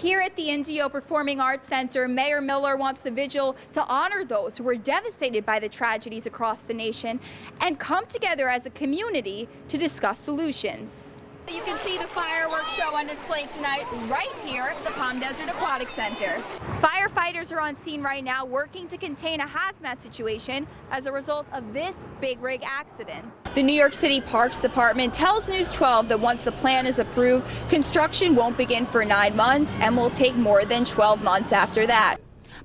Here at the Indio Performing Arts Center, Mayor Miller wants the vigil to honor those who were devastated by the tragedies across the nation and come together as a community to discuss solutions. You can see the fireworks show on display tonight right here at the Palm Desert Aquatic Center. Firefighters are on scene right now working to contain a hazmat situation as a result of this big rig accident. The New York City Parks Department tells News 12 that once the plan is approved, construction won't begin for 9 months and will take more than 12 months after that.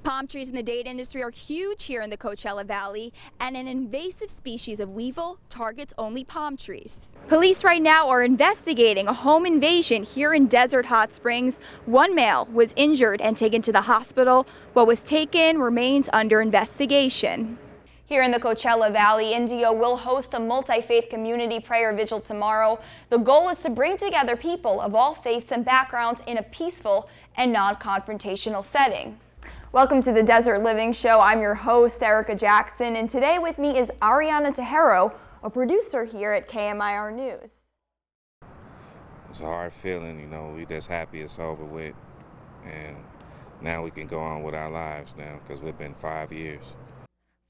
Palm trees in the date industry are huge here in the Coachella Valley, and an invasive species of weevil targets only palm trees. Police right now are investigating a home invasion here in Desert Hot Springs. One male was injured and taken to the hospital. What was taken remains under investigation. Here in the Coachella Valley, Indio will host a multi-faith community prayer vigil tomorrow. The goal is to bring together people of all faiths and backgrounds in a peaceful and non-confrontational setting. Welcome to the Desert Living Show. I'm your host, Erica Jackson, and today with me is Ariana Tejero, a producer here at KMIR News. It's a hard feeling, you know, we just happy it's over with, and now we can go on with our lives now, because we've been 5 years.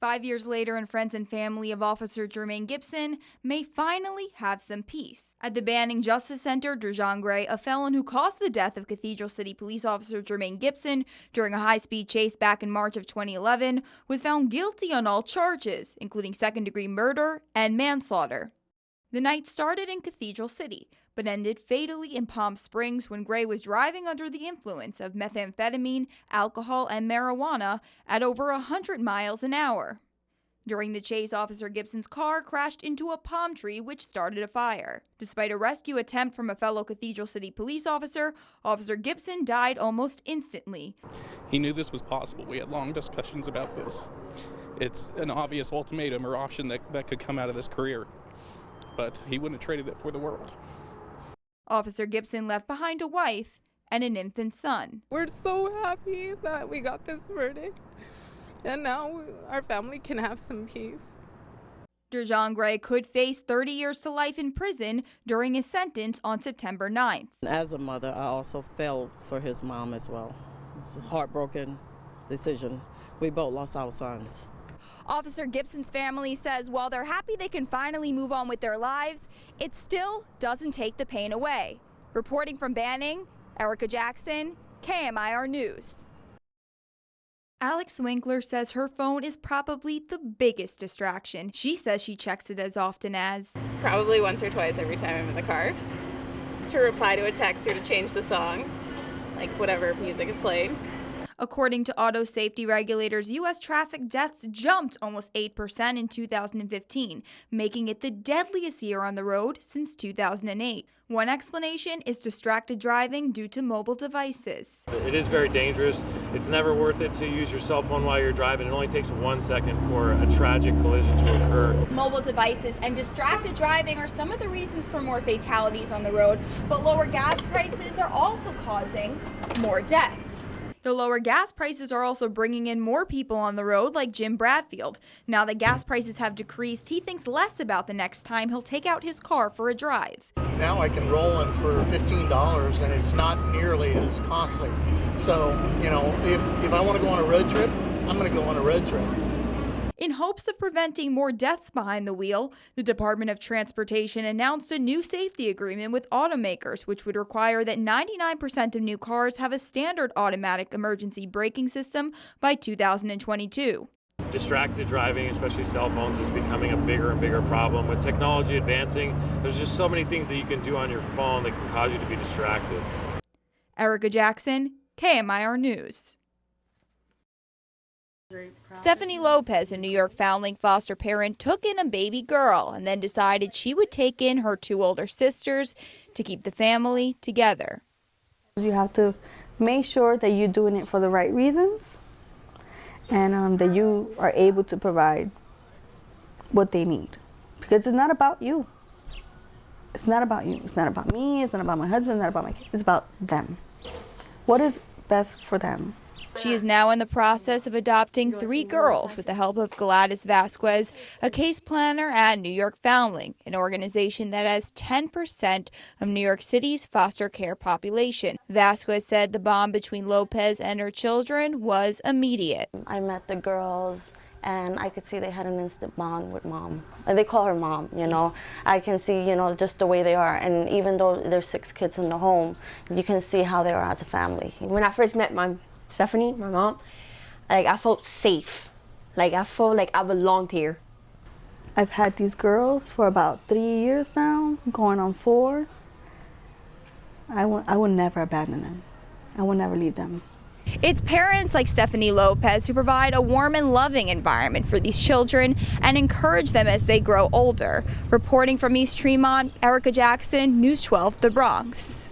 5 years later, and friends and family of Officer Jermaine Gibson may finally have some peace. At the Banning Justice Center, Derjon Gray, a felon who caused the death of Cathedral City Police Officer Jermaine Gibson during a high-speed chase back in March of 2011, was found guilty on all charges, including second-degree murder and manslaughter. The night started in Cathedral City, but ended fatally in Palm Springs when Gray was driving under the influence of methamphetamine, alcohol, and marijuana at over 100 miles an hour. During the chase, Officer Gibson's car crashed into a palm tree, which started a fire. Despite a rescue attempt from a fellow Cathedral City police officer, Officer Gibson died almost instantly. He knew this was possible. We had long discussions about this. It's an obvious ultimatum or option that could come out of this career, but he wouldn't have traded it for the world. Officer Gibson left behind a wife and an infant son. We're so happy that we got this verdict, and now our family can have some peace. Derjon Gray could face 30 years to life in prison during his sentence on September 9th. As a mother, I also felt for his mom as well. It's a heartbroken decision. We both lost our sons. Officer Gibson's family says while they're happy they can finally move on with their lives, it still doesn't take the pain away. Reporting from Banning, Erica Jackson, KMIR News. Alex Winkler says her phone is probably the biggest distraction. She says she checks it as often as probably once or twice every time I'm in the car to reply to a text or to change the song, like whatever music is playing. According to auto safety regulators, U.S. traffic deaths jumped almost 8% in 2015, making it the deadliest year on the road since 2008. One explanation is distracted driving due to mobile devices. It is very dangerous. It's never worth it to use your cell phone while you're driving. It only takes 1 second for a tragic collision to occur. Mobile devices and distracted driving are some of the reasons for more fatalities on the road, but lower gas prices are also causing more deaths. The lower gas prices are also bringing in more people on the road, like Jim Bradfield. Now that gas prices have decreased, he thinks less about the next time he'll take out his car for a drive. Now I can roll in for $15 and it's not nearly as costly. So, you know, if I want to go on a road trip, I'm going to go on a road trip. In hopes of preventing more deaths behind the wheel, the Department of Transportation announced a new safety agreement with automakers, which would require that 99% of new cars have a standard automatic emergency braking system by 2022. Distracted driving, especially cell phones, is becoming a bigger and bigger problem. With technology advancing, there's just so many things that you can do on your phone that can cause you to be distracted. Erica Jackson, KMIR News. Stephanie Lopez, a New York foundling foster parent, took in a baby girl and then decided she would take in her 2 older sisters to keep the family together. You have to make sure that you're doing it for the right reasons and that you are able to provide what they need. Because it's not about you. It's not about you. It's not about me. It's not about my husband. It's not about my kids. It's about them. What is best for them? She is now in the process of adopting 3 girls with the help of Gladys Vasquez, a case planner at New York Foundling, an organization that has 10% of New York City's foster care population. Vasquez said the bond between Lopez and her children was immediate. I met the girls and I could see they had an instant bond with mom. And they call her mom, you know. I can see, you know, just the way they are. And even though there's 6 kids in the home, you can see how they are as a family. When I first met Stephanie, my mom, like I felt safe. Like I felt like I belonged here. I've had these girls for about 3 years now, going on 4. I will never abandon them. I will never leave them. It's parents like Stephanie Lopez who provide a warm and loving environment for these children and encourage them as they grow older. Reporting from East Tremont, Erica Jackson, News 12, The Bronx.